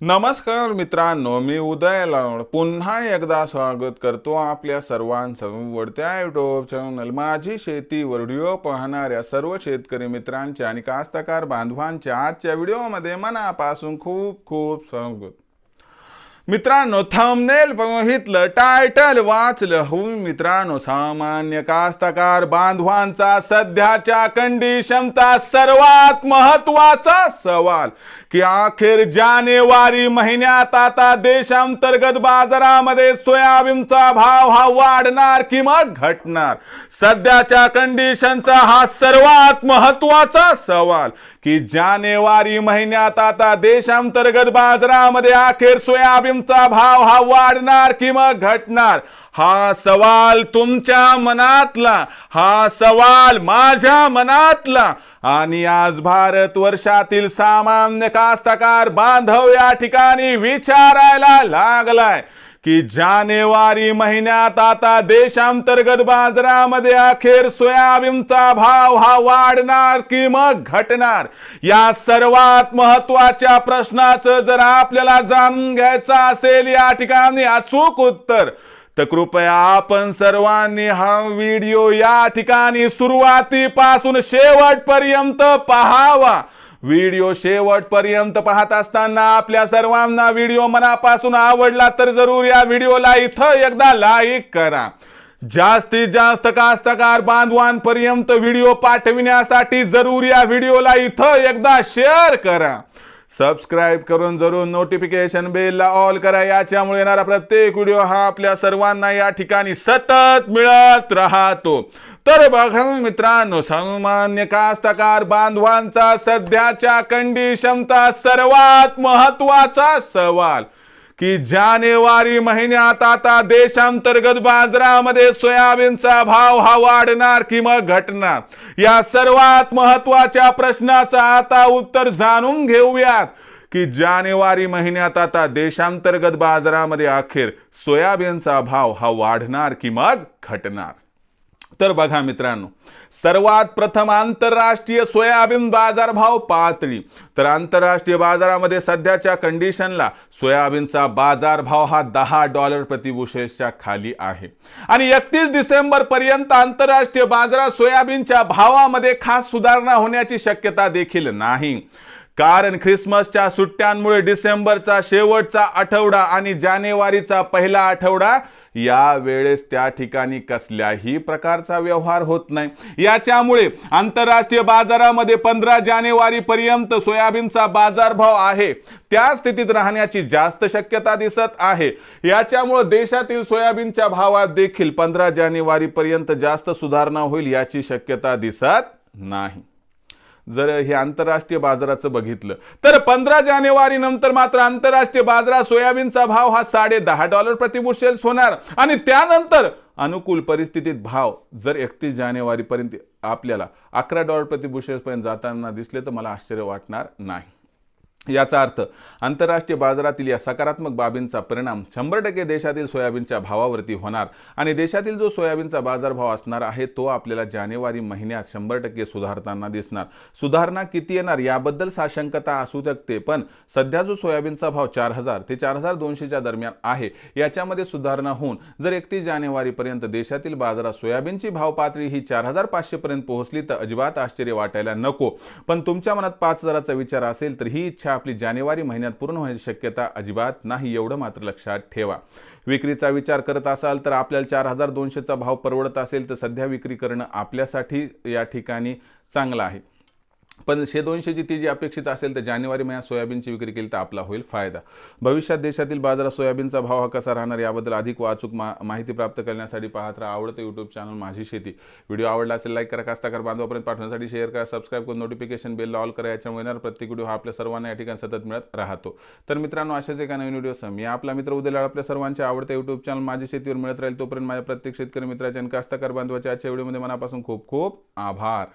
नमस्कार मित्रांनो, मी उदय लाड पुन्हा एकदा स्वागत करतो आपल्या सर्वांचं वडत्या युट्यूब चॅनल माझी शेती व्हिडिओ पाहणाऱ्या सर्व शेतकरी मित्रांचे आणि कास्तकार बांधवांच्या आजच्या व्हिडिओमध्ये मनापासून खूप खूप स्वागत। मित्रांनो, थंबनेल बघितलं, टायटल वाचलं हो मित्रांनो, सामान्य कास्तकार बांधवांचा सध्याच्या कंडिशनचा सर्वात महत्त्वाचा सवाल की अखेर जानेवारी महिन्यात आता देशांतर्गत बाजारामध्ये सोयाबीनचा भाव हा वाढणार की मग घटणार। सध्याच्या कंडिशनचा हा सर्वात महत्त्वाचा सवाल की जानेवारी महिन्यात आता देशांतर्गत बाजारामध्ये अखेर सोयाबीनचा भाव हा वाढणार की मग घटणार। हा सवाल तुमच्या मनातला, हा सवाल माझ्या मनातला आणि आज भारत वर्षातील सामान्य कास्तकार बांधव या ठिकाणी विचारायला लागलाय की जानेवारी महिन्यात आता देशांतर्गत बाजारामध्ये अखेर सोयाबीनचा भाव हा वाढणार की मग घटणार। या सर्वात महत्त्वाच्या प्रश्नाचं जर आपल्याला जाणून घ्यायचं असेल या ठिकाणी अचूक उत्तर, तर कृपया आपण सर्वांनी हा व्हिडिओ या ठिकाणी सुरुवातीपासून शेवटपर्यंत पाहावा। व्हिडिओ शेवटपर्यंत पाहत असताना आपल्या सर्वांना व्हिडिओ मनापासून आवडला तर जरूर या व्हिडिओला इथं एकदा लाईक करा। जास्तीत जास्त कास्तकार बांधवांपर्यंत व्हिडिओ पाठविण्यासाठी जरूर या व्हिडिओला इथं एकदा शेअर करा। सबस्क्राइब करून जरूर नोटिफिकेशन बेलला ऑल करा, याच्यामुळे येणारा प्रत्येक व्हिडिओ हा आपल्या सर्वांना या ठिकाणी सतत मिळत राहतो। तर बघा मित्रांनो, सामान्य कास्तकार बांधवांचा सध्याच्या कंडिशनचा सर्वात महत्त्वाचा सवाल की जानेवारी महिन्यात आता देशांतर्गत बाजारामध्ये सोयाबीनचा भाव हा वाढणार की मग घटणार। या सर्वात महत्त्वाच्या प्रश्नाचं आता उत्तर जाणून घेऊयात की जानेवारी महिन्यात आता देशांतर्गत बाजारामध्ये अखेर सोयाबीनचा भाव हा वाढणार की मग घटणार। तर बघा मित्रांनो, सर्वात प्रथम आंतरराष्ट्रीय सोयाबीन बाजारभाव पातळी। तर आंतरराष्ट्रीय बाजारामध्ये सध्याच्या कंडिशनला सोयाबीनचा बाजारभाव हा $10 प्रति बुशेलच्या खाली आहे आणि 31 डिसेंबर पर्यंत आंतरराष्ट्रीय बाजारात सोयाबीनच्या भावामध्ये खास सुधारणा होण्याची शक्यता देखील नाही, कारण ख्रिसमसच्या सुट्ट्यांमुळे डिसेंबरचा शेवटचा आठवडा आणि जानेवारीचा पहिला आठवडा या वेळेस त्या ठिकाणी कसल्याही प्रकारचा व्यवहार होत नाही। याच्यामुळे आंतरराष्ट्रीय बाजारामध्ये 15 जानेवारी पर्यंत सोयाबीनचा बाजारभाव आहे त्या स्थितीत राहण्याची जास्त शक्यता दिसत आहे। याच्यामुळे देशातील सोयाबीनच्या भावात देखील 15 जानेवारी पर्यंत जास्त सुधारणा होईल याची शक्यता दिसत नाही। जर हे आंतरराष्ट्रीय बाजाराचं बघितलं तर 15 जानेवारी नंतर मात्र आंतरराष्ट्रीय बाजारात सोयाबीनचा भाव हा $10.5 प्रति बुशेल होणार आणि त्यानंतर अनुकूल परिस्थितीत भाव जर 31 जानेवारी पर्यंत आपल्याला $11 प्रति बुशेल पर्यंत जाताना दिसले तर मला आश्चर्य वाटणार नाही। याचा अर्थ आंतरराष्ट्रीय बाजारातील या सकारात्मक बाबींचा परिणाम 100% देशातील सोयाबीनच्या भावावरती होणार आणि देशातील जो सोयाबीनचा बाजारभाव असणार आहे तो आपल्याला जानेवारी महिन्यात 100% सुधारताना दिसणार। सुधारणा किती येणार याबद्दल साशंकता असू शकते, पण सध्या जो सोयाबीनचा भाव 4000 ते 4200च्या दरम्यान आहे याच्यामध्ये सुधारणा होऊन जर 31 जानेवारी पर्यंत देशातील बाजारात सोयाबीनची भाव पातळी ही 4500 पर्यंत पोहोचली तर अजिबात आश्चर्य वाटायला नको, पण तुमच्या मनात 5000चा विचार असेल तर ही इच्छा आपली जानेवारी महिन्यात पूर्ण होण्याची शक्यता अजिबात नाही, एवढं मात्र लक्षात ठेवा। विक्रीचा विचार करत असाल तर आपल्याला 4200चा भाव परवडत असेल तर सध्या विक्री करणं आपल्यासाठी या ठिकाणी चांगलं आहे, पण 200ची ती जी अपेक्षित असेल तर जानेवारी महिन्यात सोयाबीनची विक्री केली तर आपला होईल फायदा। भविष्यात देशातील बाजारात सोयाबीनचा भाव हा कसा राहणार याबद्दल अधिक अचूक माहिती प्राप्त करण्यासाठी पाहत राहा आवडतं यूट्यूब चॅनल माझी शेती। व्हिडिओ आवडला असेल लाईक करा, कास्तकार बांधवापर्यंत पाठवण्यासाठी शेअर करा, सबस्क्राइब करून नोटिफिकेशन बेल ऑल करा, याच्यामुळे येणारा प्रत्येक व्हिडिओ हा आपल्या सर्वांना या ठिकाणी सतत मिळत राहतो। तर मित्रांनो, अशाच एका नवीन व्हिडिओसह मी आपला मित्र उदय लाड आपल्या सर्वांच्या आवडत्या यूट्यूब चॅनल माझी शेतीवर मिळत राहील। तोपर्यंत माझ्या प्रत्येक शेतकरी मित्राच्या आणि कास्तकार बांधवाच्या आजच्या व्हिडिओमध्ये मनापासून खूप खूप आभार।